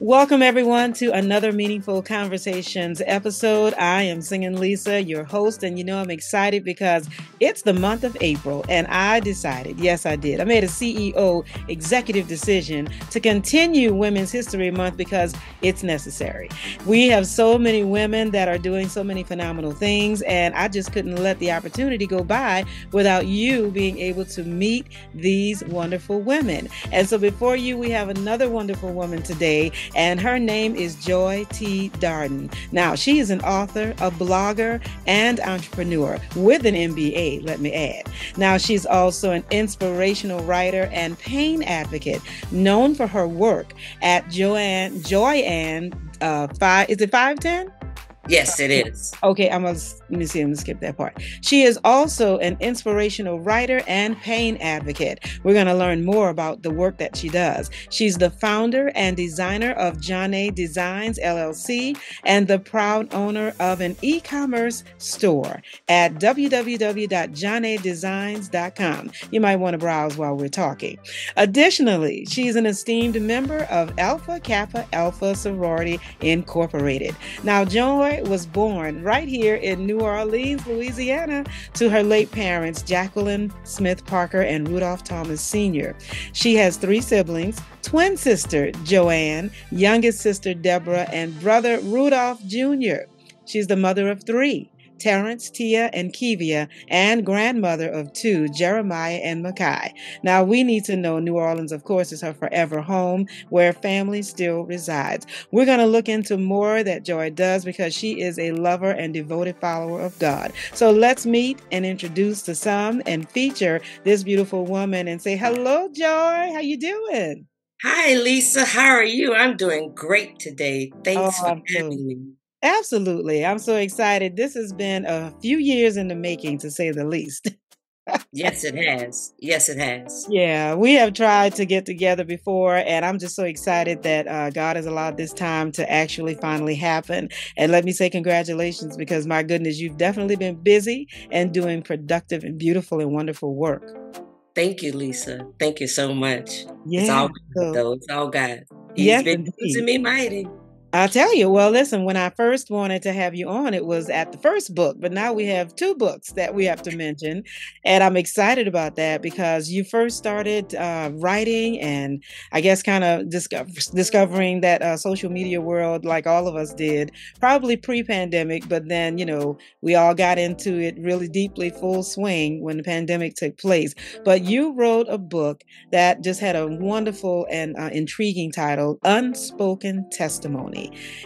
Welcome, everyone, to another Meaningful Conversations episode. I am Singinlisa, your host, and I'm excited because it's the month of April, and I decided, yes, I did. I made a CEO executive decision to continue Women's History Month because it's necessary. We have so many women that are doing so many phenomenal things, and I just couldn't let the opportunity go by without you being able to meet these wonderful women. And so before you, we have another wonderful woman today, and her name is Joy T. Darden. Now, she is an author, a blogger, and entrepreneur with an MBA, let me add. Now, she's also an inspirational writer and pain advocate, known for her work at JoAnn, is it 510? Yes, it is. Okay, let me skip that part. She is also an inspirational writer and pain advocate. We're going to learn more about the work that she does. She's the founder and designer of JoAnn Designs, LLC, and the proud owner of an e-commerce store at www.joanndesigns.com. You might want to browse while we're talking. Additionally, she's an esteemed member of Alpha Kappa Alpha Sorority Incorporated. Now, Joy was born right here in New Orleans, Louisiana, to her late parents, Jacqueline Smith Parker and Rudolph Thomas Sr. She has 3 siblings: twin sister JoAnn, youngest sister Debra, and brother Rudolph Jr. She's the mother of 3, Terence, Tia, and Kevia, and grandmother of 2, Jeremiah and Michai. Now, we need to know New Orleans, of course, is her forever home where family still resides. We're going to look into more that Joy does because she is a lover and devoted follower of God. So let's meet and introduce to some and feature this beautiful woman and say, hello, Joy. How you doing? Hi, Lisa. How are you? I'm doing great today. Thanks for having me. Absolutely. I'm so excited. This has been a few years in the making, to say the least. Yes, it has. Yes, it has. Yeah, we have tried to get together before, and I'm just so excited that God has allowed this time to actually finally happen. And let me say congratulations, because my goodness, you've definitely been busy and doing productive and beautiful and wonderful work. Thank you, Lisa. Thank you so much. Yeah, it's all God, though. It's all God. Yes, He's been using me mighty. I'll tell you. Well, listen, when I first wanted to have you on, it was at the first book, but now we have 2 books that we have to mention. And I'm excited about that because you first started writing and I guess kind of discovering that social media world like all of us did, probably pre-pandemic, but then, we all got into it really deeply, full swing when the pandemic took place. But you wrote a book that just had a wonderful and intriguing title, Unspoken Testimony.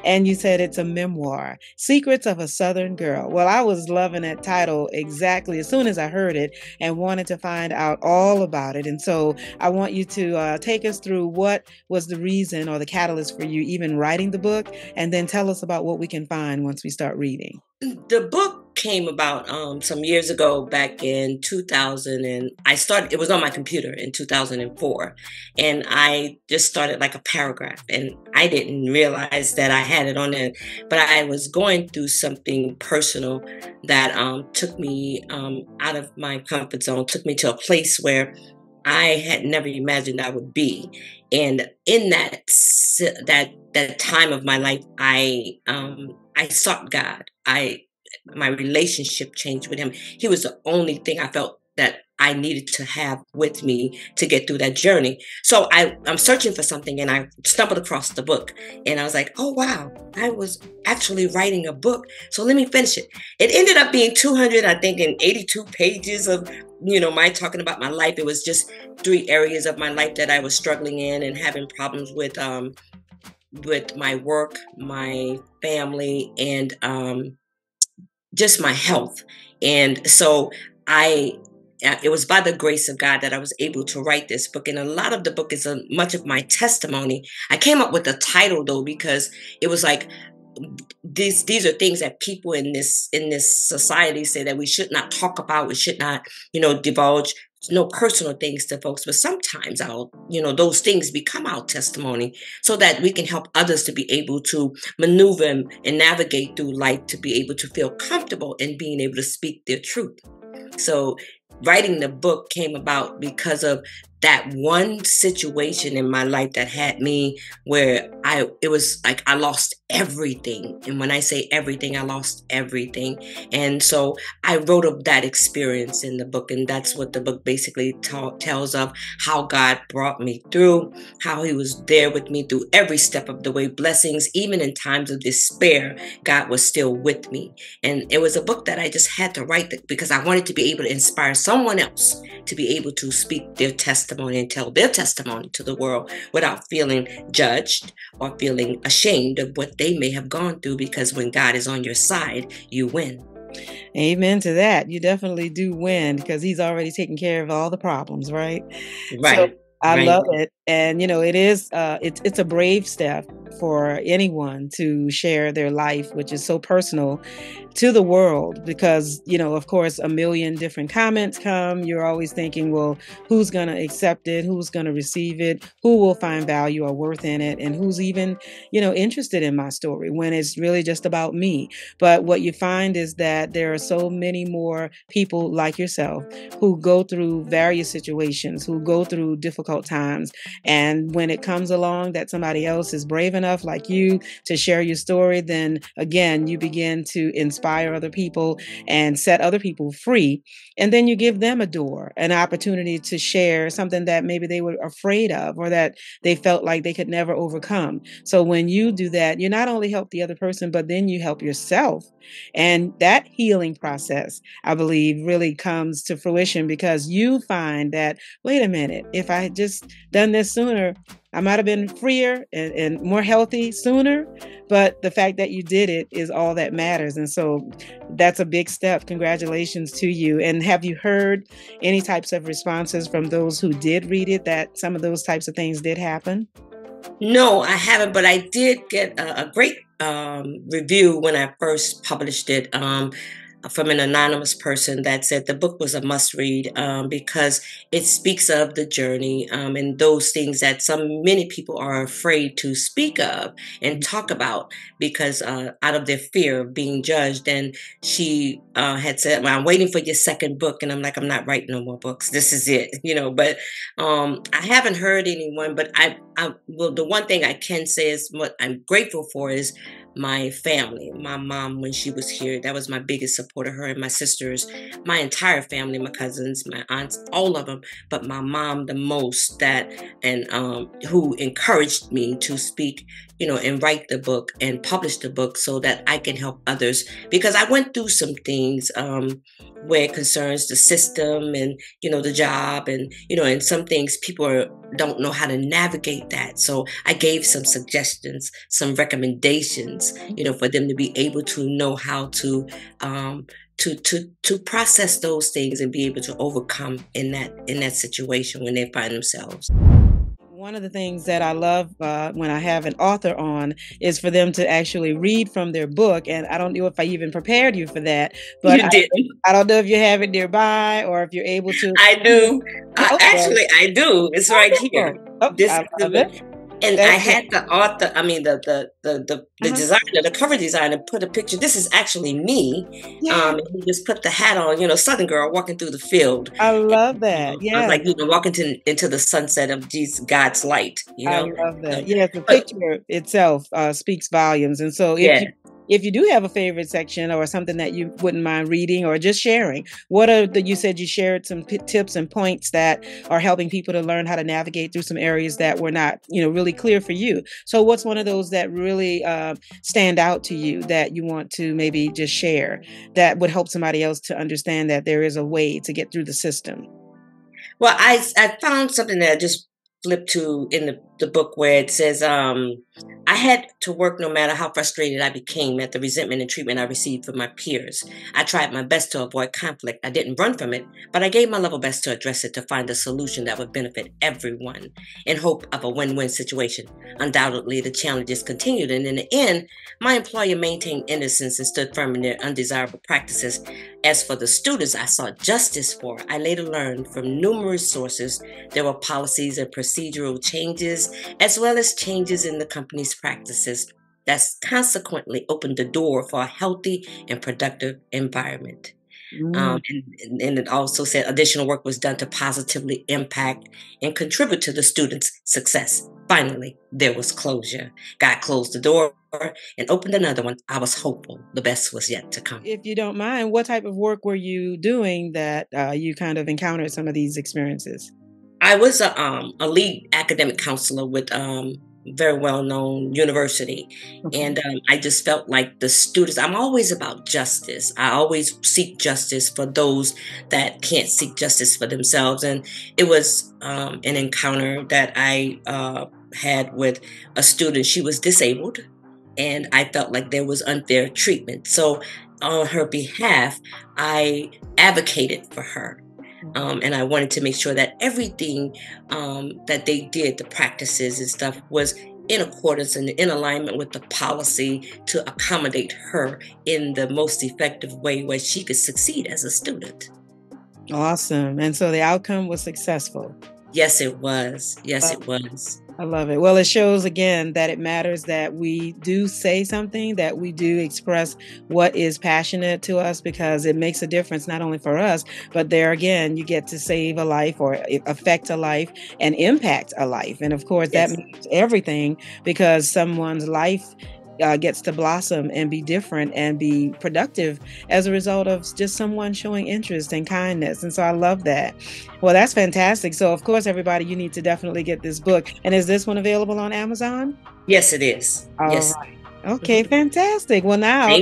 And you said it's a memoir, Secrets of a Southern Girl. Well, I was loving that title exactly as soon as I heard it and wanted to find out all about it. And so I want you to take us through what was the reason or the catalyst for you even writing the book, and then tell us about what we can find once we start reading. The book came about some years ago, back in 2000, and it was on my computer in 2004, and I just started like a paragraph, and I didn't realize that I had it on there, but I was going through something personal that took me out of my comfort zone, took me to a place where I had never imagined I would be. And in that time of my life, I sought God. My relationship changed with him. He was the only thing I felt that I needed to have with me to get through that journey. So I'm searching for something, and I stumbled across the book, and I was like, oh, wow, I was actually writing a book. So let me finish it. It ended up being 282 pages of, my talking about my life. It was just 3 areas of my life that I was struggling in and having problems with my work, my family, and just my health. And so it was by the grace of God that I was able to write this book. And a lot of the book is much of my testimony. I came up with the title, though, because it was like, these are things that people in this society say that we should not talk about, we should not, divulge no personal things to folks. But sometimes those things become our testimony, so that we can help others to be able to maneuver and navigate through life, to be able to feel comfortable in being able to speak their truth. So writing the book came about because of that one situation in my life that had me where it was like I lost everything. And when I say everything, I lost everything. And so I wrote of that experience in the book. And that's what the book basically tells of how God brought me through, how he was there with me through every step of the way. Blessings, even in times of despair, God was still with me. And it was a book that I just had to write because I wanted to be able to inspire someone else to be able to speak their testimony and tell their testimony to the world without feeling judged or feeling ashamed of what they may have gone through, because when God is on your side, you win. Amen to that. You definitely do win, because he's already taken care of all the problems, right? Right. So I right. love it. And, it is, it's a brave step for anyone to share their life, which is so personal to the world, because, of course, a million different comments come. You're always thinking, well, who's going to accept it? Who's going to receive it? Who will find value or worth in it? And who's even, interested in my story, when it's really just about me. But what you find is that there are so many more people like yourself who go through various situations, who go through difficult times. And when it comes along that somebody else is brave enough like you to share your story, then again, you begin to inspire other people and set other people free. And then you give them a door, an opportunity to share something that maybe they were afraid of, or that they felt like they could never overcome. So when you do that, you not only help the other person, but then you help yourself. And that healing process, I believe, really comes to fruition, because you find that, wait a minute, if I had just done this sooner, I might have been freer and more healthy sooner. But the fact that you did it is all that matters. And so that's a big step. Congratulations to you. And have you heard any types of responses from those who did read it, that some of those types of things did happen? No, I haven't, but I did get a great review when I first published it, from an anonymous person that said the book was a must read, because it speaks of the journey, and those things that many people are afraid to speak of and talk about, because out of their fear of being judged. And she had said, well, I'm waiting for your second book. And I'm like, I'm not writing no more books. This is it, but I haven't heard anyone, but well, the one thing I can say is what I'm grateful for is my family. My mom, when she was here, that was my biggest supporter, her and my sisters, my entire family, my cousins, my aunts, all of them, but my mom the most, and who encouraged me to speak, and write the book and publish the book so that I can help others, because I went through some things where it concerns the system and, the job, and some things people don't know how to navigate that. So I gave some suggestions, some recommendations, for them to be able to know how to process those things and be able to overcome in that situation when they find themselves. One of the things that I love when I have an author on is for them to actually read from their book. And I don't know if I even prepared you for that, but You did. I don't know if you have it nearby or if you're able to. I do. Okay. I do. It's right here. Oh, This I is the love book. it. And I That's had the author, I mean, the designer, the cover designer, put a picture. This is actually me. Yeah. And he just put the hat on, Southern girl walking through the field. I love that. I was Yeah. like, walking into the sunset of God's light, I love that. So, Yes, the but picture itself speaks volumes. And so yeah. if you do have a favorite section or something that you wouldn't mind reading or just sharing, what are you said you shared some tips and points that are helping people to learn how to navigate through some areas that were not, really clear for you. So what's one of those that really stand out to you that you want to maybe just share that would help somebody else to understand that there is a way to get through the system? Well, I found something that I just flipped to in the book where it says, I I had to work no matter how frustrated I became at the resentment and treatment I received from my peers. I tried my best to avoid conflict. I didn't run from it, but I gave my level best to address it, to find a solution that would benefit everyone in hope of a win-win situation. Undoubtedly, the challenges continued, and in the end, my employer maintained innocence and stood firm in their undesirable practices. As for the students I sought justice for, I later learned from numerous sources there were policies and procedural changes, as well as changes in the company's practices that consequently opened the door for a healthy and productive environment. And it also said additional work was done to positively impact and contribute to the students' success. Finally, there was closure. God closed the door and opened another one. I was hopeful the best was yet to come. If you don't mind, what type of work were you doing that you kind of encountered some of these experiences? I was a lead academic counselor with very well-known university, and I just felt like the students. I'm always about justice. I always seek justice for those that can't seek justice for themselves. And it was an encounter that I had with a student. She was disabled, and I felt like there was unfair treatment. So, on her behalf, I advocated for her. And I wanted to make sure that everything that they did, the practices and stuff, was in accordance and in alignment with the policy to accommodate her in the most effective way where she could succeed as a student. Awesome. And so the outcome was successful. Yes, it was. Yes, it was. I love it. Well, it shows again that it matters that we do say something, that we do express what is passionate to us, because it makes a difference not only for us, but there again, you get to save a life or affect a life and impact a life. And of course, that means everything, because someone's life gets to blossom and be different and be productive as a result of just someone showing interest and kindness. And so I love that. Well, that's fantastic. So of course, everybody, you need to definitely get this book. And is this one available on Amazon? Yes, it is. Yes. Right. Okay, fantastic. Well, now,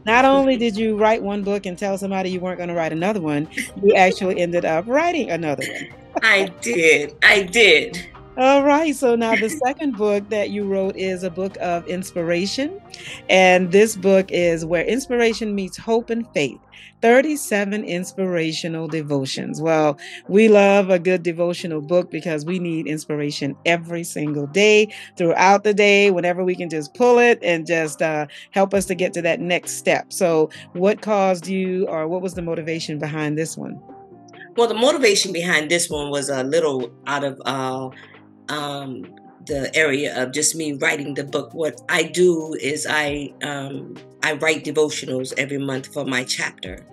not only did you write one book and tell somebody you weren't going to write another one, you actually ended up writing another one. I did. All right. So now the second book that you wrote is a book of inspiration. And this book is Where Inspiration Meets Hope and Faith, 37 Inspirational Devotions. Well, we love a good devotional book because we need inspiration every single day, throughout the day, whenever we can just pull it and just help us to get to that next step. So what caused you, or what was the motivation behind this one? Well, the motivation behind this one was a little out of the area of just me writing the book. What I do is I write devotionals every month for my chapter,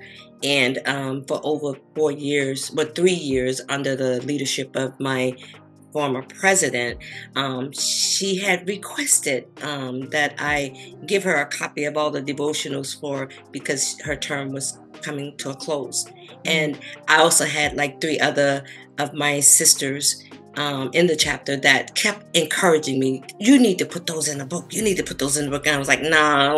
and for over 3 years under the leadership of my former president, she had requested that I give her a copy of all the devotionals because her term was coming to a close. And I also had like 3 other of my sisters in the chapter that kept encouraging me. You need to put those in the book. You need to put those in the book. And I was like, nah,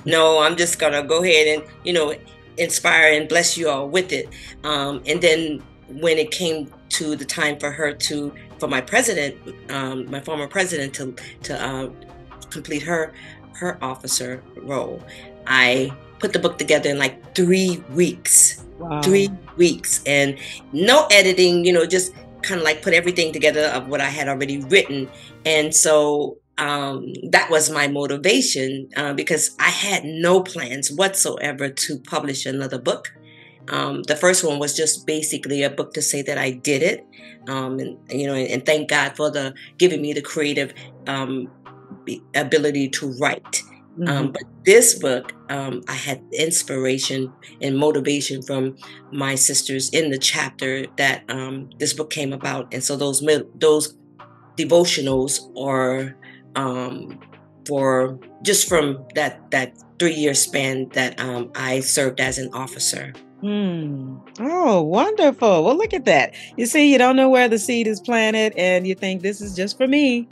no, I'm just going to go ahead and, inspire and bless you all with it. And then when it came to the time for my president, my former president to complete her officer role, I put the book together in like 3 weeks. Wow. 3 weeks, and no editing, just kind of like put everything together of what I had already written. And so that was my motivation, because I had no plans whatsoever to publish another book. The first one was just basically a book to say that I did it, and thank God for giving me the creative ability to write. But this book, I had inspiration and motivation from my sisters in the chapter that this book came about. And so those devotionals are from that 3-year span that I served as an officer. Oh, wonderful. Well, look at that. You see, you don't know where the seed is planted and you think this is just for me.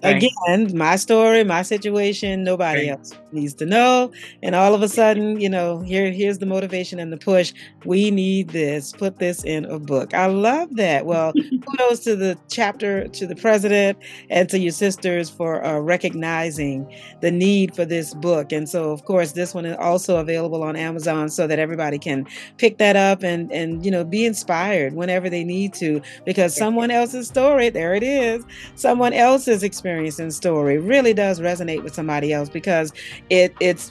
Right. Again, my story, my situation, nobody Right. else needs to know. And all of a sudden, here's the motivation and the push. We need this. Put this in a book. I love that. Well, kudos to the chapter, to the president, and to your sisters for recognizing the need for this book. And so, of course, this one is also available on Amazon so that everybody can pick that up and be inspired whenever they need to, because someone else's story, there it is, someone else's experience and story really does resonate with somebody else, because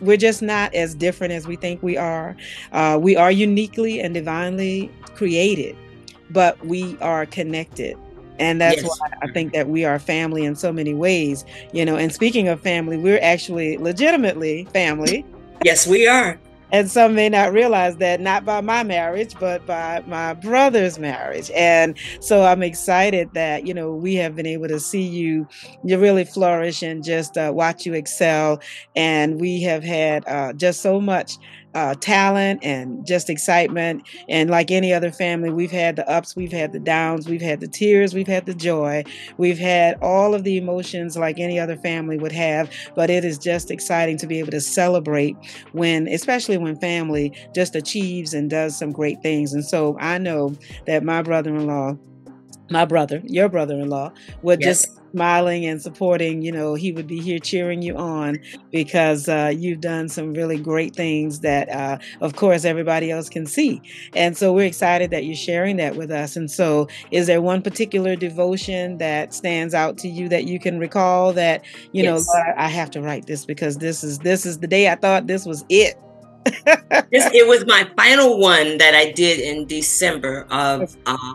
we're just not as different as we think we are. We are uniquely and divinely created, but we are connected. And that's why Yes. I think that we are family in so many ways, and speaking of family, we're actually legitimately family. Yes, we are. And some may not realize that, not by my marriage, but by my brother's marriage. And so I'm excited that, we have been able to see you really flourish and just watch you excel. And we have had just so much talent and just excitement. And like any other family, we've had the ups, we've had the downs, we've had the tears, we've had the joy, we've had all of the emotions like any other family would have. But it is just exciting to be able to celebrate especially when family just achieves and does some great things. And so I know that your brother-in-law, would just Yes. smiling and supporting, he would be here cheering you on, because you've done some really great things that, of course, everybody else can see. And so we're excited that you're sharing that with us. And so is there one particular devotion that stands out to you that you can recall that, Yes. Lord, I have to write this because this is the day I thought this was it? It was my final one that I did in December of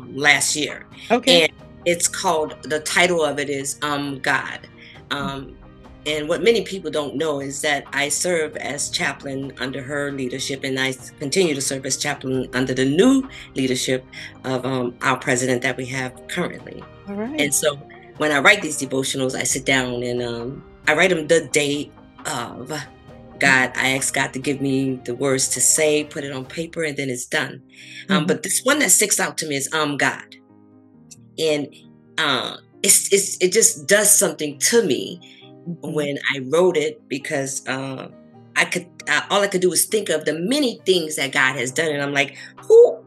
last year. Okay. And the title of it is God. And what many people don't know is that I serve as chaplain under her leadership, and I continue to serve as chaplain under the new leadership of our president that we have currently. All right. And so when I write these devotionals, I sit down and I write them the day of. God, I ask God to give me the words to say, put it on paper, and then it's done. But this one that sticks out to me is God. And it just does something to me when I wrote it, because all I could do was think of the many things that God has done, and I'm like, who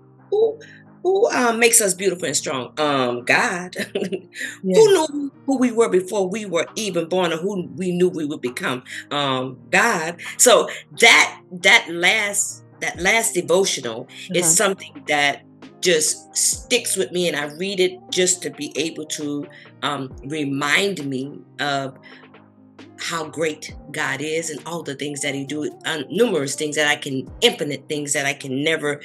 makes us beautiful and strong? God. Who knew who we were before we were even born, or who we knew we would become? God. So that last devotional is something that just sticks with me, and I read it just to be able to remind me of how great God is and all the things that he do, numerous things infinite things that I can never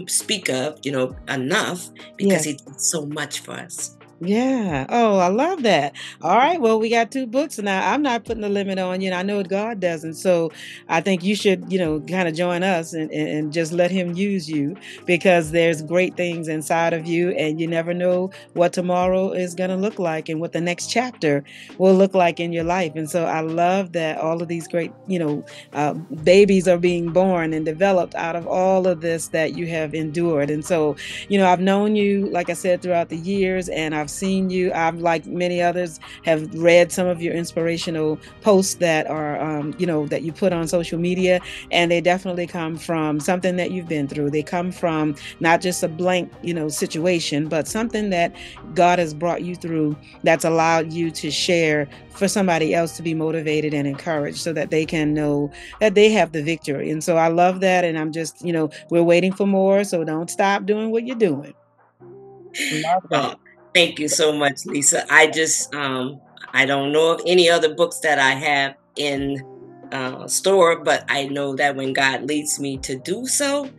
speak of, enough, because he did so much for us. Yeah. Oh, I love that. All right. Well, we got 2 books now. I'm not putting a limit on you. I know God doesn't. So I think you should, kind of join us and just let him use you, because there's great things inside of you, and you never know what tomorrow is going to look like and what the next chapter will look like in your life. And so I love that all of these great, babies are being born and developed out of all of this that you have endured. And so, I've known you, like I said, throughout the years, and I've seen you. I've, like many others, have read some of your inspirational posts that are, that you put on social media, and they definitely come from something that you've been through. They come from not just a blank, situation, but something that God has brought you through that's allowed you to share for somebody else to be motivated and encouraged, so that they can know that they have the victory. And so I love that. And I'm just, we're waiting for more. So don't stop doing what you're doing. Love that. Thank you so much, Lisa. I just, I don't know of any other books that I have in store, but I know that when God leads me to do so,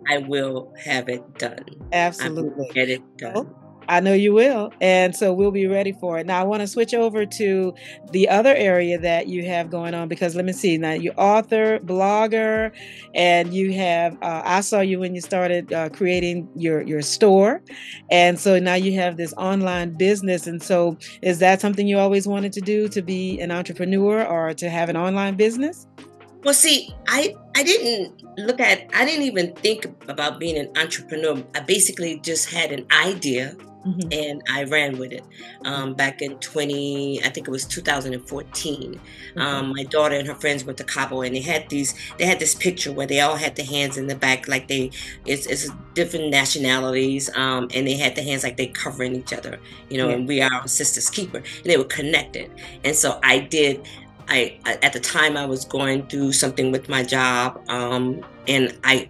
I will have it done. Absolutely. I will get it done. Well, I know you will. And so we'll be ready for it. Now, I want to switch over to the other area that you have going on, because let me see. Now, you're author, blogger, and you have, I saw you when you started creating your store. And so now you have this online business. And so is that something you always wanted to do, to be an entrepreneur or to have an online business? Well, see, I didn't even think about being an entrepreneur. I basically just had an idea Hmm. and I ran with it. Back in I think it was 2014. Okay. My daughter and her friends went to Cabo, and they had this picture where they all had the hands in the back, like it's different nationalities, and they had the hands like they covering each other, Yeah. and we are our sister's keeper, and they were connected. And so I did. At the time I was going through something with my job, and I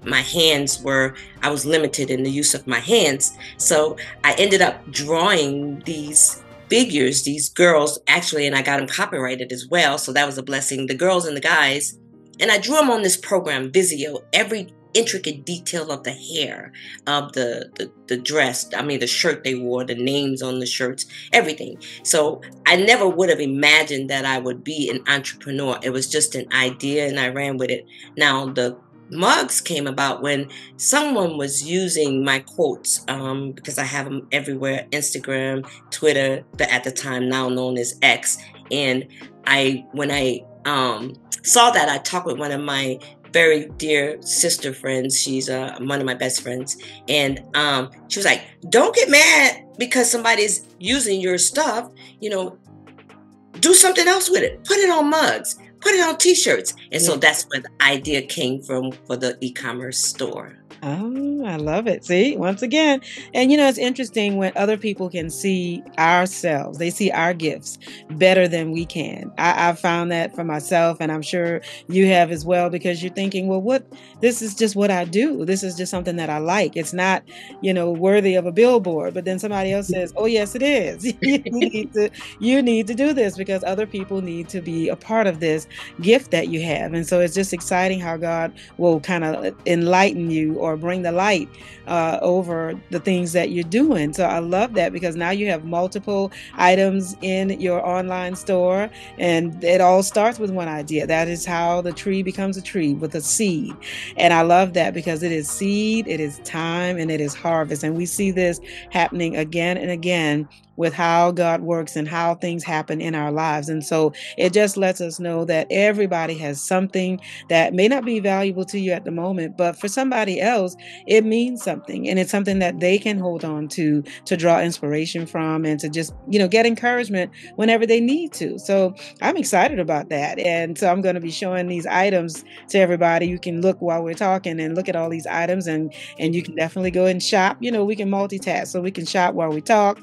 was limited in the use of my hands. So I ended up drawing these figures, these girls actually, and I got them copyrighted as well. So that was a blessing. The girls and the guys, and I drew them on this program, Visio, every intricate detail of the hair, of the dress, I mean the shirt they wore, the names on the shirts, everything. So I never would have imagined that I would be an entrepreneur. It was just an idea and I ran with it. Now the mugs came about when someone was using my quotes, because I have them everywhere, Instagram, Twitter, but at the time now known as X. And when I saw that, I talked with one of my very dear sister friends. She's one of my best friends. And she was like, don't get mad because somebody's using your stuff, do something else with it. Put it on mugs, put it on t-shirts. And so Yeah. that's where the idea came from for the e-commerce store. Oh, I love it. See, once again, and it's interesting when other people can see ourselves, they see our gifts better than we can. I've found that for myself, and I'm sure you have as well, because you're thinking, well, this is just what I do. This is just something that I like. It's not, worthy of a billboard. But then somebody else says, oh, yes, it is. You need to do this because other people need to be a part of this gift that you have. And so it's just exciting how God will kind of enlighten you or bring the light over the things that you're doing. So I love that because now you have multiple items in your online store, and it all starts with one idea. That is how the tree becomes a tree, with a seed. And I love that because it is seed, it is time, and it is harvest. And we see this happening again and again with how God works and how things happen in our lives. And so it just lets us know that everybody has something that may not be valuable to you at the moment, but for somebody else, it means something. And it's something that they can hold on to draw inspiration from, and to just, get encouragement whenever they need to. So I'm excited about that. And so I'm going to be showing these items to everybody. You can look while we're talking and look at all these items, and you can definitely go and shop. We can multitask, so we can shop while we talk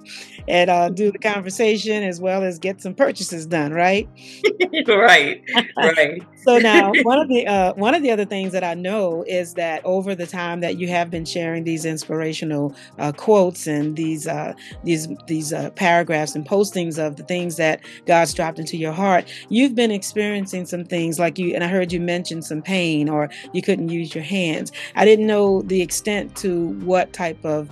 and do the conversation as well as get some purchases done, right? Right, right. So now one of the other things that I know is that over the time that you have been sharing these inspirational quotes and these paragraphs and postings of the things that God's dropped into your heart, you've been experiencing some things and I heard you mention some pain, or you couldn't use your hands. I didn't know the extent to what type of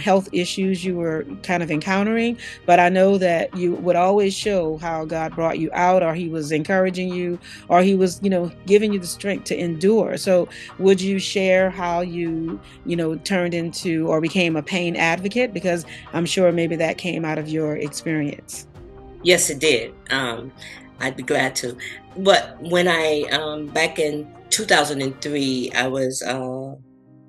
health issues you were kind of encountering, but I know that you would always show how God brought you out, or He was encouraging you, or He was, giving you the strength to endure. So would you share how you, turned into or became a pain advocate? Because I'm sure maybe that came out of your experience. Yes, it did. I'd be glad to. But when back in 2003, I was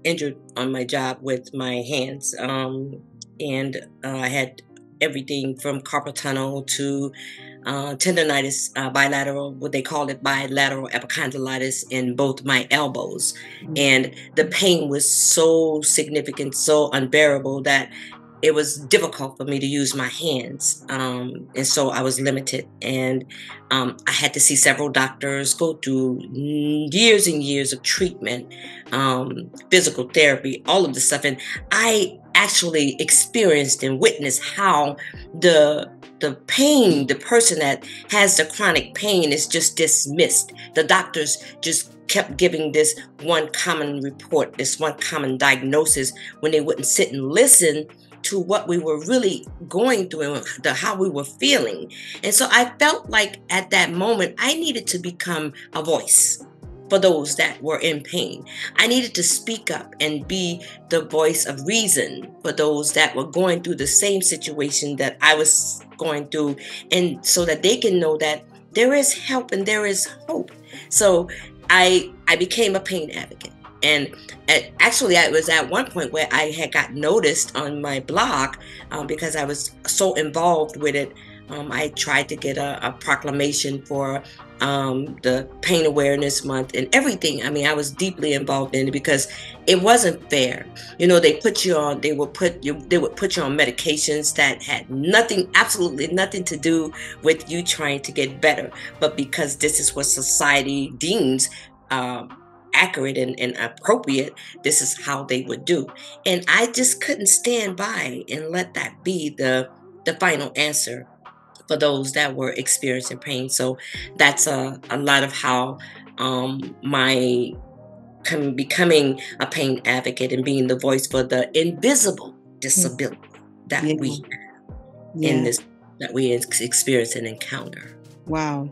injured on my job with my hands. And I had everything from carpal tunnel to tendonitis, bilateral, what they call it, bilateral epicondylitis in both my elbows. Mm-hmm. And the pain was so significant, so unbearable that it was difficult for me to use my hands. And so I was limited. And I had to see several doctors, go through years and years of treatment, physical therapy, all of this stuff. And I actually experienced and witnessed how the pain, the person that has the chronic pain is just dismissed. The doctors just kept giving this one common report, this one common diagnosis, when they wouldn't sit and listen to what we were really going through and how we were feeling. And so I felt like at that moment, I needed to become a voice for those that were in pain. I needed to speak up and be the voice of reason for those that were going through the same situation that I was going through, and so that they can know that there is help and there is hope. So I became a pain advocate. And actually, I was at one point where I had got noticed on my blog because I was so involved with it. I tried to get a proclamation for the Pain Awareness Month and everything. I mean, I was deeply involved in it because it wasn't fair. You know, they would put you on medications that had nothing, absolutely nothing to do with you trying to get better. But because this is what society deems accurate and appropriate, this is how they would do. And I just couldn't stand by and let that be the final answer for those that were experiencing pain. So that's a lot of how my becoming a pain advocate and being the voice for the invisible disability that we have in this, that we experience and encounter. Wow.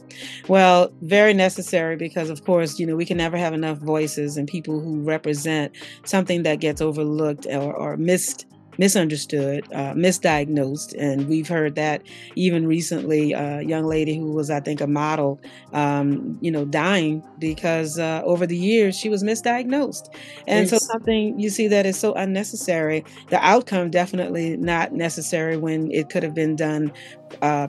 Well, very necessary because, of course, you know, we can never have enough voices and people who represent something that gets overlooked or misunderstood, misdiagnosed. And we've heard that even recently, a young lady who was, I think, a model, dying because over the years she was misdiagnosed. And so something you see that is so unnecessary, the outcome definitely not necessary when it could have been done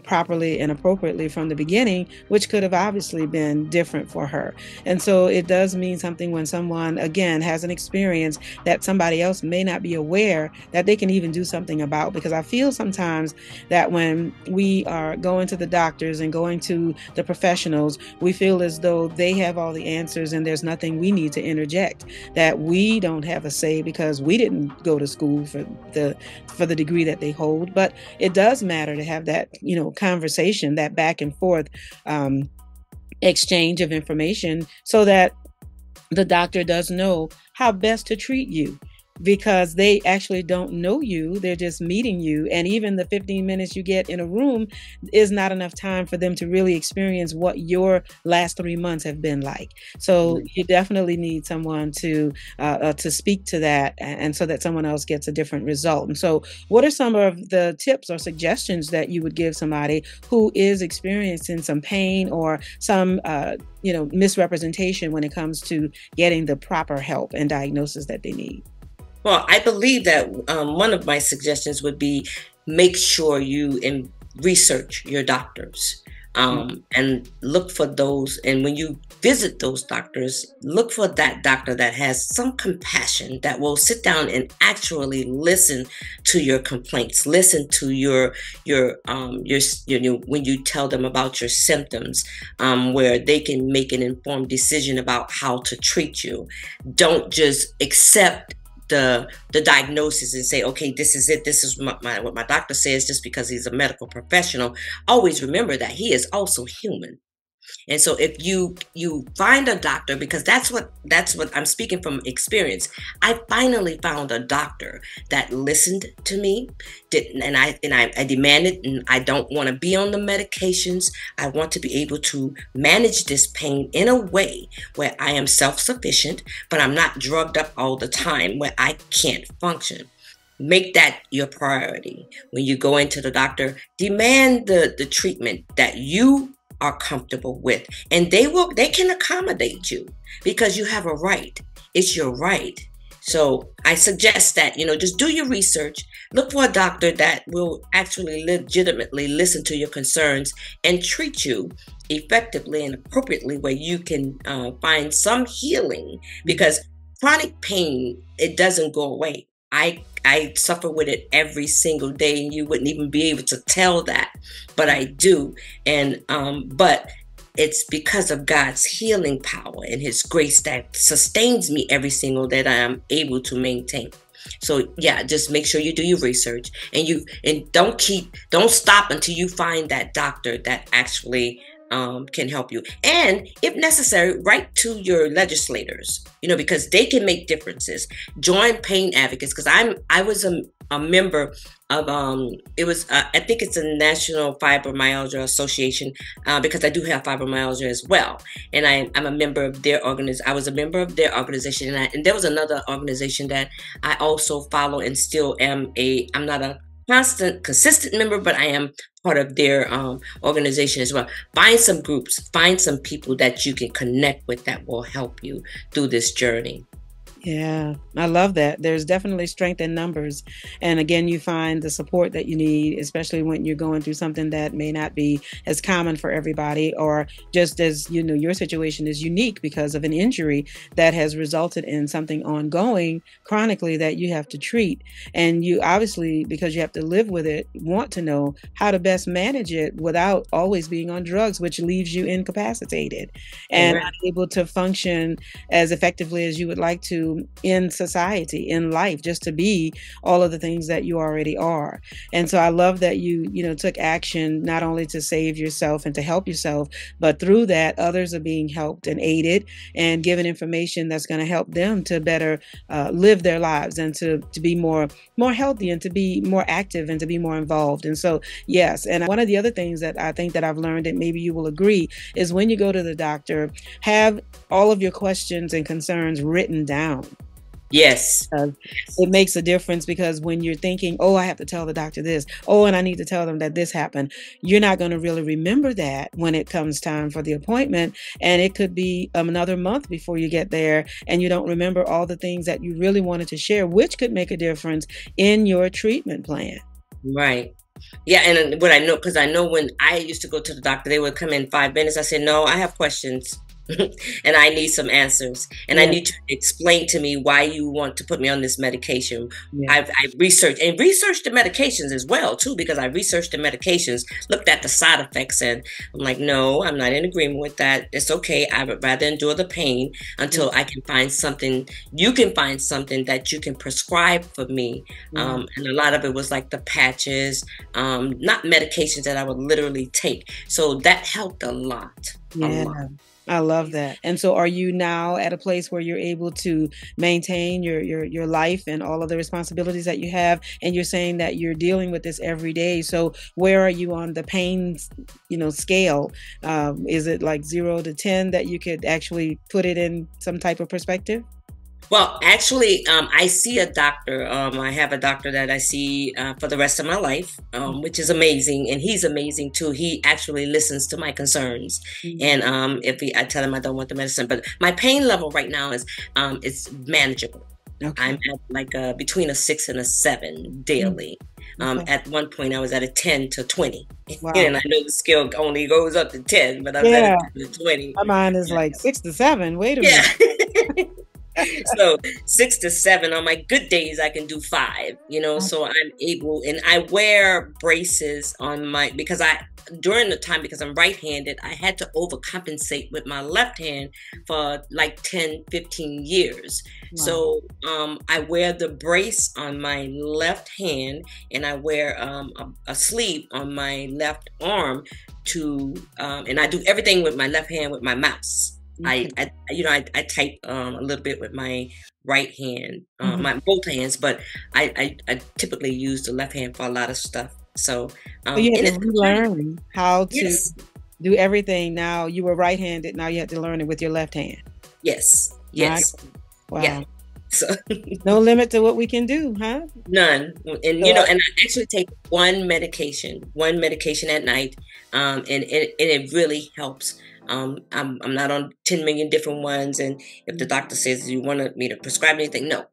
properly and appropriately from the beginning, which could have obviously been different for her. And so it does mean something when someone, again, has an experience that somebody else may not be aware that they can even do something about. Because I feel sometimes that when we are going to the doctors and going to the professionals, we feel as though they have all the answers and there's nothing we need to interject, that we don't have a say because we didn't go to school for the degree that they hold. But it does matter to have that, conversation, that back and forth exchange of information so that the doctor does know how best to treat you, because they actually don't know you. They're just meeting you. And even the 15 minutes you get in a room is not enough time for them to really experience what your last 3 months have been like. So you definitely need someone to speak to that, and so that someone else gets a different result. And so what are some of the tips or suggestions that you would give somebody who is experiencing some pain or some misrepresentation when it comes to getting the proper help and diagnosis that they need? Well, I believe that one of my suggestions would be make sure you research your doctors and look for those. And when you visit those doctors, look for that doctor that has some compassion, that will sit down and actually listen to your complaints, listen to your when you tell them about your symptoms, where they can make an informed decision about how to treat you. Don't just accept the diagnosis and say, okay, this is it. This is what my doctor says just because he's a medical professional. Always remember that he is also human. And so if you find a doctor, because that's what I'm speaking from experience. I finally found a doctor that listened to me, and I demanded, and I don't want to be on the medications. I want to be able to manage this pain in a way where I am self-sufficient, but I'm not drugged up all the time where I can't function. Make that your priority. When you go into the doctor, demand the treatment that you are comfortable with, and they can accommodate you because you have a right. It's your right. So I suggest that, just do your research, look for a doctor that will actually legitimately listen to your concerns and treat you effectively and appropriately, where you can find some healing, because chronic pain, it doesn't go away. I suffer with it every single day, and you wouldn't even be able to tell that, but I do. And but it's because of God's healing power and His grace that sustains me every single day that I am able to maintain. So yeah, just make sure you do your research, and don't stop until you find that doctor that actually can help you. And if necessary, write to your legislators, because they can make differences. Join pain advocates, because I was a member of I think it's a National Fibromyalgia Association, because I do have fibromyalgia as well, and I'm a member of their I was a member of their organization, and there was another organization that I also follow and still am I'm not a consistent member, but I am part of their organization as well. Find some groups, find some people that you can connect with that will help you through this journey. Yeah, I love that. There's definitely strength in numbers. And again, you find the support that you need, especially when you're going through something that may not be as common for everybody, or just as, your situation is unique because of an injury that has resulted in something ongoing chronically that you have to treat. And you obviously, because you have to live with it, want to know how to best manage it without always being on drugs, which leaves you incapacitated and unable to function as effectively as you would like to in society, in life, just to be all of the things that you already are. And so I love that you took action not only to save yourself and to help yourself, but through that others are being helped and aided and given information that's going to help them to better live their lives and to be more healthy and to be more active and to be more involved. And so, yes. And one of the other things that I think that I've learned, and maybe you will agree, is when you go to the doctor, have all of your questions and concerns written down. Yes. It makes a difference, because when you're thinking, oh, I have to tell the doctor this, oh, and I need to tell them that this happened, you're not going to really remember that when it comes time for the appointment. And it could be another month before you get there, and you don't remember all the things that you really wanted to share, which could make a difference in your treatment plan. Right. Yeah, and what I know, because I know when I used to go to the doctor, they would come in 5 minutes. I said, no, I have questions. And I need some answers, and I need to explain to me why you want to put me on this medication. I've researched the medications as well too, because I researched the medications, looked at the side effects, and I'm like, no, I'm not in agreement with that. It's okay. I would rather endure the pain until I can find something. You can find something that you can prescribe for me. And a lot of it was like the patches, not medications that I would literally take. So that helped a lot. Yeah. I love that. And so are you now at a place where you're able to maintain your life and all of the responsibilities that you have? And you're saying that you're dealing with this every day. So where are you on the pain, scale? Is it like 0 to 10 that you could actually put it in some type of perspective? Well, actually, I see a doctor. I have a doctor that I see for the rest of my life, which is amazing. And he's amazing too. He actually listens to my concerns. And I tell him I don't want the medicine, but my pain level right now is it's manageable. Okay. I'm at like between a 6 and a 7 daily. At one point, I was at a 10 to 20. Wow. And I know the scale only goes up to 10, but I'm at a 20. My mind is like 6 to 7. Wait a minute. So 6 to 7 on my good days, I can do 5, so I'm able, and I wear braces on because during the time, because I'm right-handed, I had to overcompensate with my left hand for like 10, 15 years. Wow. So I wear the brace on my left hand, and I wear a sleeve on my left arm and I do everything with my left hand with my mouse. I type a little bit with my right hand, my both hands, but I typically use the left hand for a lot of stuff. So you have to learn how to do everything. Now you were right-handed. Now you have to learn it with your left hand. Yes. Wow. Yeah. So no limit to what we can do, huh? None. And and I actually take one medication at night, and it really helps. I'm not on 10 million different ones, and if the doctor says you want me to prescribe anything, no,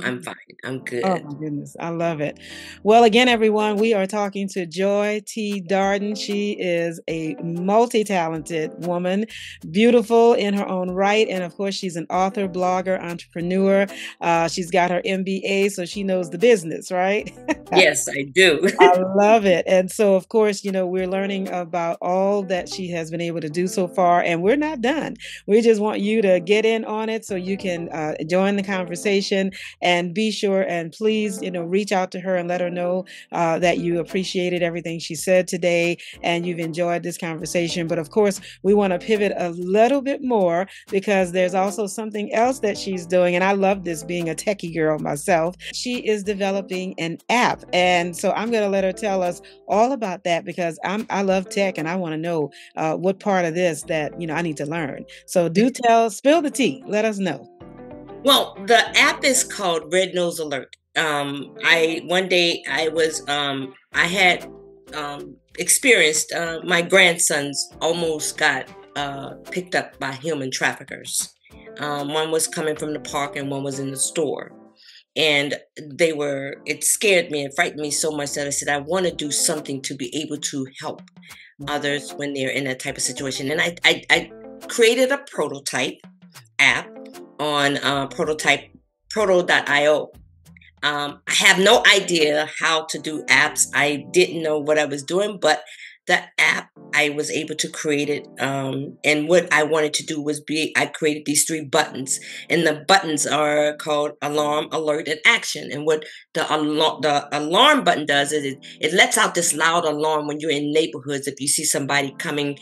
I'm fine. I'm good. Oh my goodness. I love it. Well, again, everyone, we are talking to Joy T. Darden. She is a multi-talented woman, beautiful in her own right. And of course, she's an author, blogger, entrepreneur. She's got her MBA, so she knows the business, right? Yes, I do. I love it. And so, of course, we're learning about all that she has been able to do so far, and we're not done. We just want you to get in on it so you can join the conversation. And be sure and please, reach out to her and let her know that you appreciated everything she said today and you've enjoyed this conversation. But of course, we want to pivot a little bit more, because there's also something else that she's doing. And I love this, being a techie girl myself. She is developing an app. And so I'm going to let her tell us all about that, because I love tech and I want to know what part of this that, I need to learn. So spill the tea. Let us know. Well, the app is called Red Nose Alert. I one day I was I had experienced my grandsons almost got picked up by human traffickers. One was coming from the park and one was in the store. And it scared me and frightened me so much that I said, I want to do something to be able to help others when they're in that type of situation. And I created a prototype app on proto.io. I have no idea how to do apps. I didn't know what I was doing, but the app, I was able to create it. And what I wanted to do was I created these 3 buttons, and the buttons are called alarm, alert, and action. And what the alarm button does is it lets out this loud alarm when you're in neighborhoods. If you see somebody coming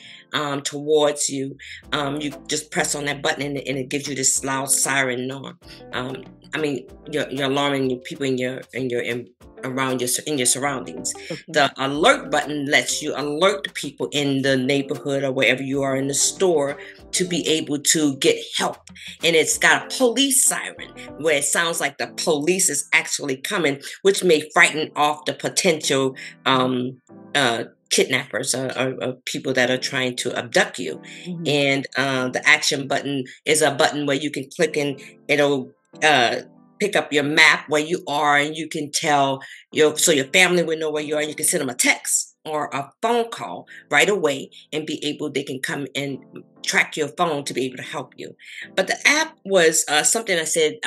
towards you, you just press on that button and it gives you this loud siren alarm. You're alarming people in your surroundings. Okay. The alert button lets you alert the people in the neighborhood or wherever you are in the store to be able to get help. And it's got a police siren where it sounds like the police is actually coming, which may frighten off the potential kidnappers or people that are trying to abduct you. Mhm. And the action button is a button where you can click and it'll pick up your map where you are, and you can tell so your family will know where you are, and you can send them a text or a phone call right away and they can come and track your phone to be able to help you. But the app was something I said,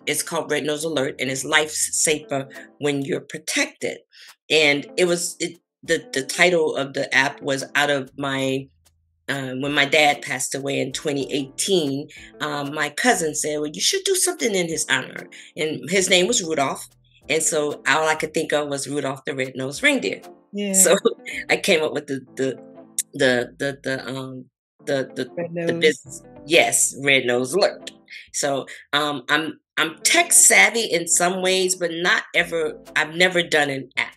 it's called Red Nose Alert, and it's life safer when you're protected. And the title of the app was out of my when my dad passed away in 2018, my cousin said, well, you should do something in his honor. And his name was Rudolph. And so all I could think of was Rudolph the Red-Nosed Reindeer. Yeah. So I came up with the business. Yes, Red Nose Alert. So I'm tech savvy in some ways, but I've never done an app.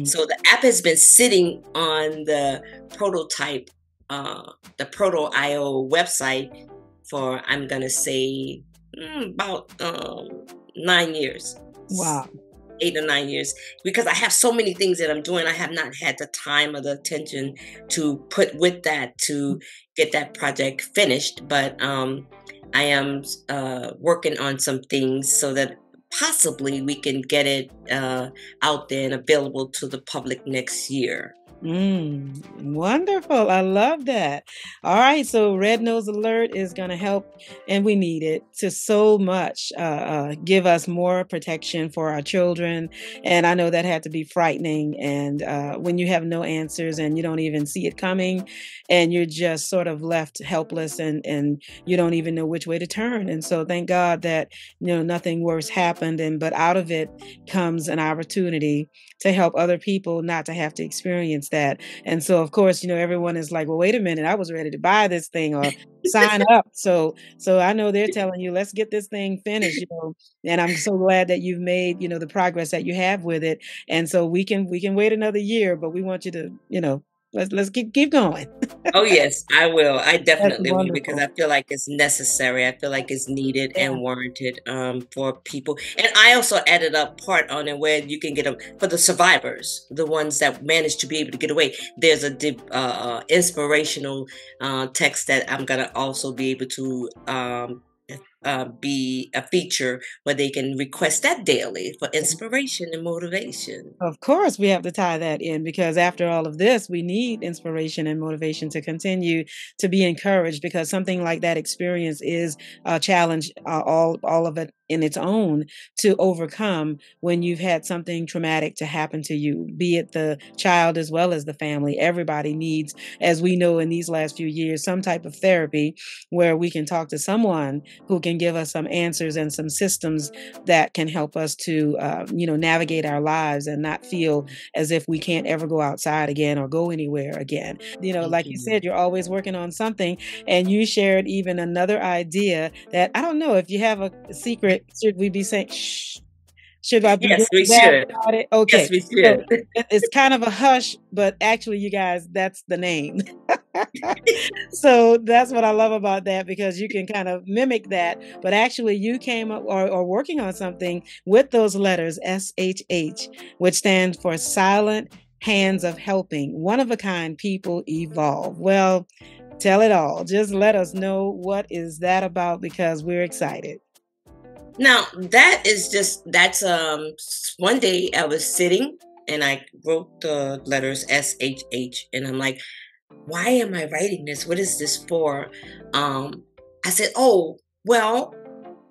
So the app has been sitting on the prototype, the Proto.io website for, I'm going to say, about 9 years. Wow. 8 or 9 years, because I have so many things that I'm doing. I have not had the time or the attention to put with that to get that project finished. But I am working on some things so that possibly we can get it out there and available to the public next year. Wonderful. I love that. All right. So Red Nose Alert is going to help, and we need it to so much give us more protection for our children. And I know that had to be frightening. And when you have no answers and you don't even see it coming, and you're just sort of left helpless, and you don't even know which way to turn. And so thank God that, nothing worse happened. But out of it comes an opportunity to help other people not to have to experience that. And so, of course, everyone is like, well, wait a minute, I was ready to buy this thing or sign up. So I know they're telling you, let's get this thing finished, and I'm so glad that you've made, the progress that you have with it. And so we can wait another year, but we want you to, let's keep going. Oh, yes, I will. I definitely will, because wonderful. I feel like it's necessary. I feel like it's needed Yeah. and warranted for people. And I also added a part on it where you can get them for the survivors, the ones that managed to be able to get away. There's a inspirational text that I'm going to also be able to be a feature where they can request that daily for inspiration and motivation. Of course, we have to tie that in, because after all of this, we need inspiration and motivation to continue to be encouraged, because something like that experience is a challenge, all of it in its own, to overcome when you've had something traumatic to happen to you, be it the child as well as the family. Everybody needs, as we know in these last few years, some type of therapy where we can talk to someone who can give us some answers and some systems that can help us to, navigate our lives and not feel as if we can't ever go outside again or go anywhere again. Like you said, you're always working on something, and you shared even another idea that I don't know if you have a secret. Should we be saying, shh? Should I be Yes, we bad should. about it? Okay. Yes, we So should. it's kind of a hush, but actually, you guys, that's the name. So that's what I love about that, because you can kind of mimic that, but actually you came up or working on something with those letters, SHH, which stands for Silent Hands of Helping One of a Kind People Evolve. Well, tell it all. Just let us know, what is that about, because we're excited. Now that's one day I was sitting and I wrote the letters SHH, and I'm like, why am I writing this? What is this for? I said, oh, well,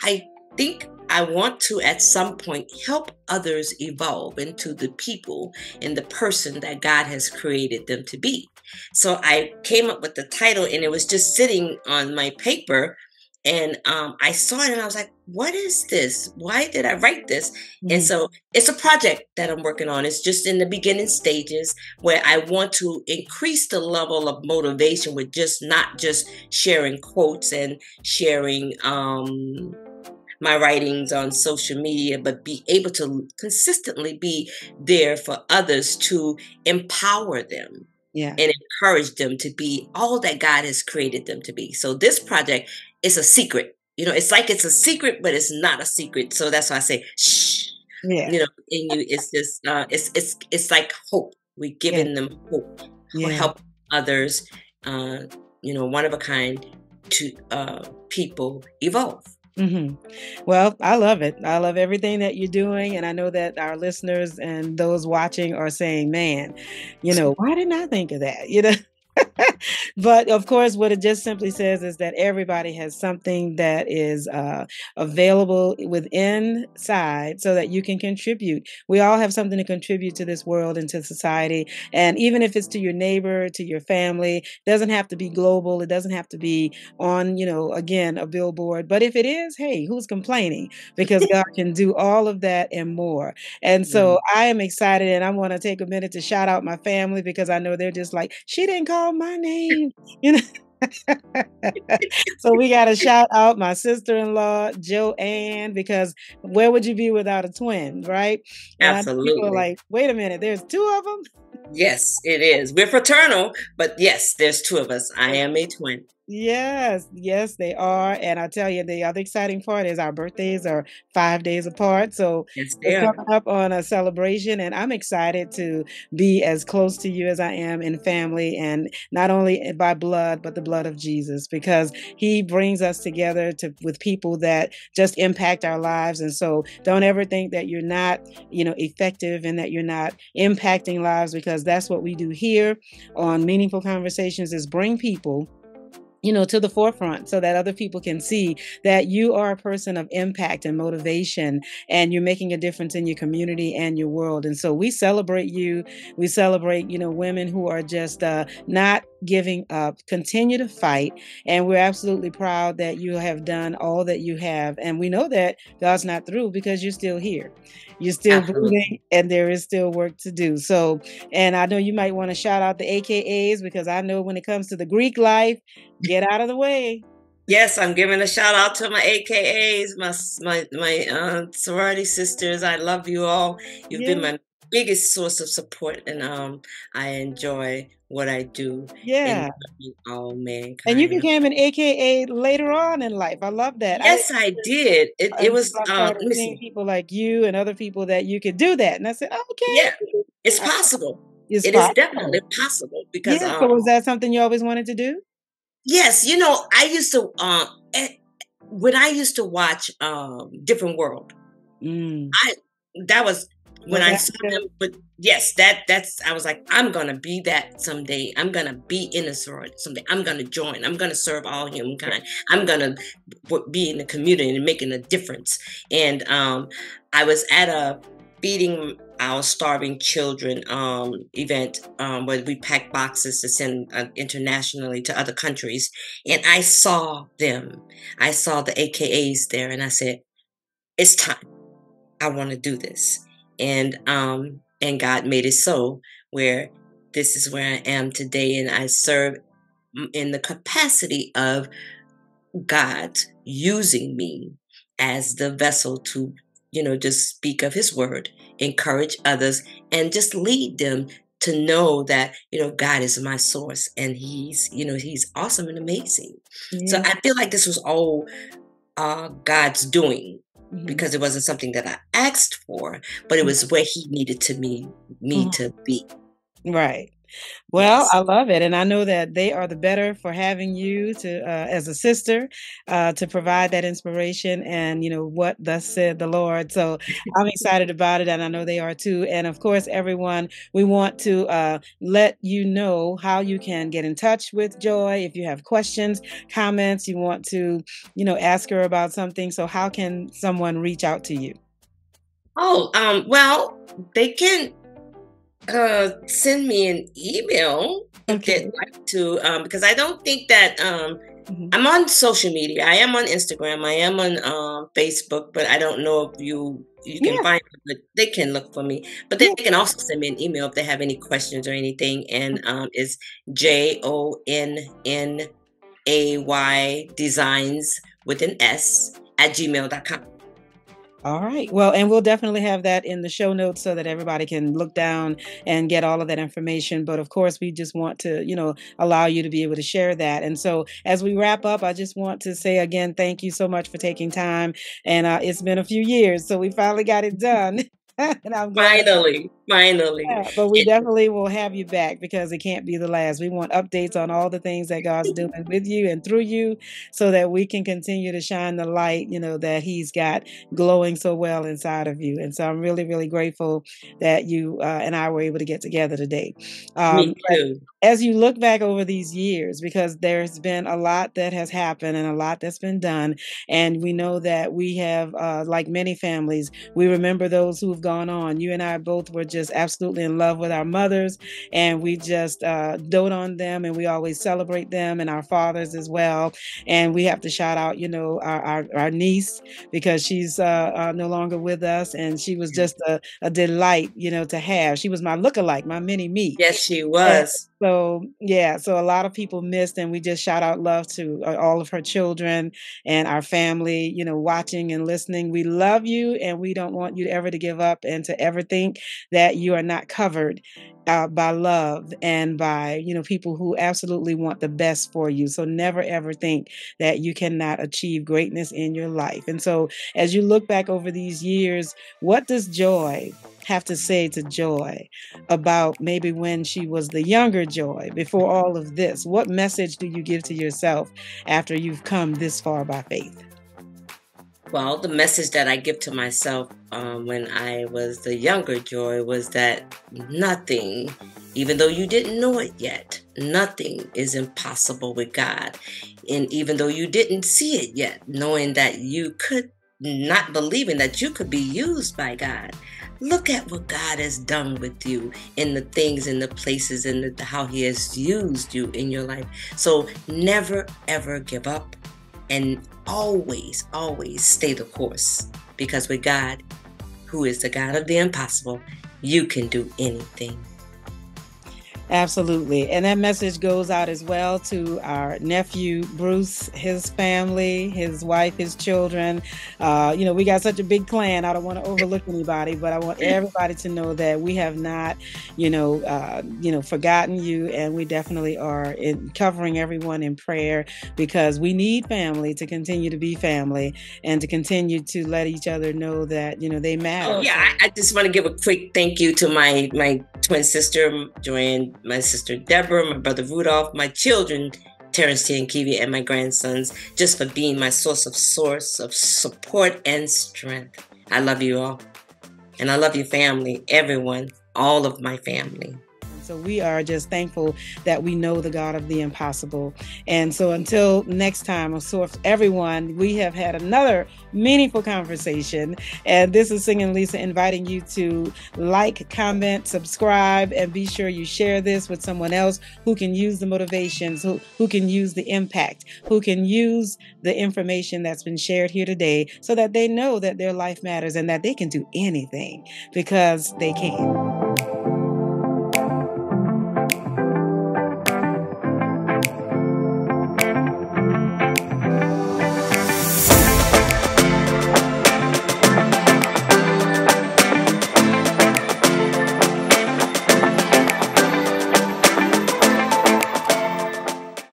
I think I want to at some point help others evolve into the people and the person that God has created them to be. So I came up with the title, and it was just sitting on my paper. And I saw it and I was like, what is this? Why did I write this? And Mhm. so it's a project that I'm working on. It's just in the beginning stages, where I want to increase the level of motivation with just not just sharing quotes and sharing my writings on social media, but be able to consistently be there for others to empower them Yeah. and encourage them to be all that God has created them to be. So this project is a secret. It's like it's a secret, but it's not a secret. So that's why I say, shh. Yeah. And it's just it's like hope. We're Yeah. giving them hope, Yeah. help others, one of a kind to people evolve. Hmm. Well, I love it. I love everything that you're doing. And I know that our listeners and those watching are saying, man, why didn't I think of that? But of course, what it just simply says is that everybody has something that is available within inside, so that you can contribute. We all have something to contribute to this world and to society. And even if it's to your neighbor, to your family, it doesn't have to be global. It doesn't have to be on, again, a billboard. But if it is, hey, who's complaining? Because God can do all of that and more. And so Mm. I am excited, and I want to take a minute to shout out my family, because I know they're just like, she didn't call my name, you know. So we got to shout out my sister-in-law, JoAnn, because where would you be without a twin, right? And I know people are Absolutely. like, wait a minute, there's two of them? Yes, it is. We're fraternal, but yes, there's two of us. I am a twin. Yes, yes, they are. And I tell you, the other exciting part is our birthdays are 5 days apart. So Yes, we're they are. coming up on a celebration, and I'm excited to be as close to you as I am in family, and not only by blood, but the blood of Jesus, because he brings us together with people that just impact our lives. And so don't ever think that you're not, effective, and that you're not impacting lives, because that's what we do here on Meaningful Conversations, is bring people to the forefront, so that other people can see that you are a person of impact and motivation, and you're making a difference in your community and your world. And so we celebrate you. We celebrate, women who are just not giving up, continue to fight. And we're absolutely proud that you have done all that you have. And we know that God's not through, because you're still here. You're still Absolutely. breathing, and there is still work to do. So, and I know you might want to shout out the AKAs, because I know when it comes to the Greek life, get out of the way. Yes, I'm giving a shout out to my AKAs, my sorority sisters. I love you all. You've been Yeah. my biggest source of support, and I enjoy what I do in Yeah. serving all And you mankind. became an AKA later on in life. I love that. I didn't Yes, I did. It until was I started let me seeing see. people like you and other people that you could do that. And I said, Yeah, okay. it's I- possible. It's It is definitely possible. possible because Yeah. So was that something you always wanted to do? yes, I used to when I used to watch Different World. Mm. I that was when Was I that saw the them. But yes, that's I was like, I'm gonna be that someday. I'm gonna be in a sorority someday. I'm gonna join. I'm gonna serve all humankind. I'm gonna be in the community and making a difference. And I was at a feeding our starving children event where we packed boxes to send internationally to other countries, and I saw them. I saw the AKAs there, and I said, it's time. I want to do this. And God made it so where this is where I am today, and I serve in the capacity of God using me as the vessel to just speak of his word, encourage others, and just lead them to know that, God is my source and he's awesome and amazing. So Yeah. I feel like this was all God's doing Mhm. because it wasn't something that I asked for, but it was where he needed me Mhm. to be. Right. Well, Yes. I love it, and I know that they are the better for having you to, as a sister, to provide that inspiration and what thus said the Lord. So I'm excited about it, and I know they are too. And of course, everyone, we want to let you know how you can get in touch with Joy if you have questions, comments, you want to, ask her about something. So how can someone reach out to you? Oh, well, they can send me an email if they'd Okay. like to, because I don't think that Mhm. I'm on social media. I am on Instagram. I am on Facebook, but I don't know if you can Yeah. find me, but they can look for me. But they Yeah. can also send me an email if they have any questions or anything. And it's JoAnn designs with an S at gmail.com. All right. Well, and we'll definitely have that in the show notes so that everybody can look down and get all of that information. But of course, we just want to, allow you to be able to share that. And so as we wrap up, I just want to say again, thank you so much for taking time. And it's been a few years, so we finally got it done. And I'm glad. Finally. Yeah, but we definitely will have you back because it can't be the last. We want updates on all the things that God's doing with you and through you so that we can continue to shine the light, that He's got glowing so well inside of you. And so I'm really, really grateful that you and I were able to get together today. Me But too. as you look back over these years, because there's been a lot that has happened and a lot that's been done, and we know that we have, like many families, we remember those who have gone on. You and I both were just absolutely in love with our mothers, and we just dote on them, and we always celebrate them, and our fathers as well. And we have to shout out, our niece because she's no longer with us, and she was just a delight, to have. She was my lookalike, my mini me. Yes, she And was. so, yeah, so a lot of people missed, and we just shout out love to all of her children and our family, watching and listening. We love you, and we don't want you ever to give up and to ever think that you are not covered by love and by, people who absolutely want the best for you. So never ever think that you cannot achieve greatness in your life. And so as you look back over these years, what does Joy have to say to Joy about maybe when she was the younger Joy before all of this? What message do you give to yourself after you've come this far by faith? Well, the message that I give to myself when I was the younger Joy was that nothing, even though you didn't know it yet, nothing is impossible with God. And even though you didn't see it yet, knowing that you could, not believing that you could be used by God. Look at what God has done with you in the things, in the places, and how He has used you in your life. So never, ever give up and always, always stay the course. Because with God, who is the God of the impossible, you can do anything. Absolutely. And that message goes out as well to our nephew, Bruce, his family, his wife, his children. We got such a big clan. I don't want to overlook anybody, but I want everybody to know that we have not, forgotten you. And we definitely are covering everyone in prayer because we need family to continue to be family and to continue to let each other know that, they matter. Oh, yeah, I just want to give a quick thank you to my twin sister, JoAnn, my sister, Debra, my brother, Rudolph, my children, Terence and Kevia, and my grandsons, just for being my source of support and strength. I love you all. And I love your family, everyone, all of my family. So we are just thankful that we know the God of the impossible. And so until next time, so everyone, we have had another meaningful conversation. And this is Singinlisa inviting you to like, comment, subscribe, and be sure you share this with someone else who can use the motivations, who can use the impact, who can use the information that's been shared here today so that they know that their life matters and that they can do anything because they can.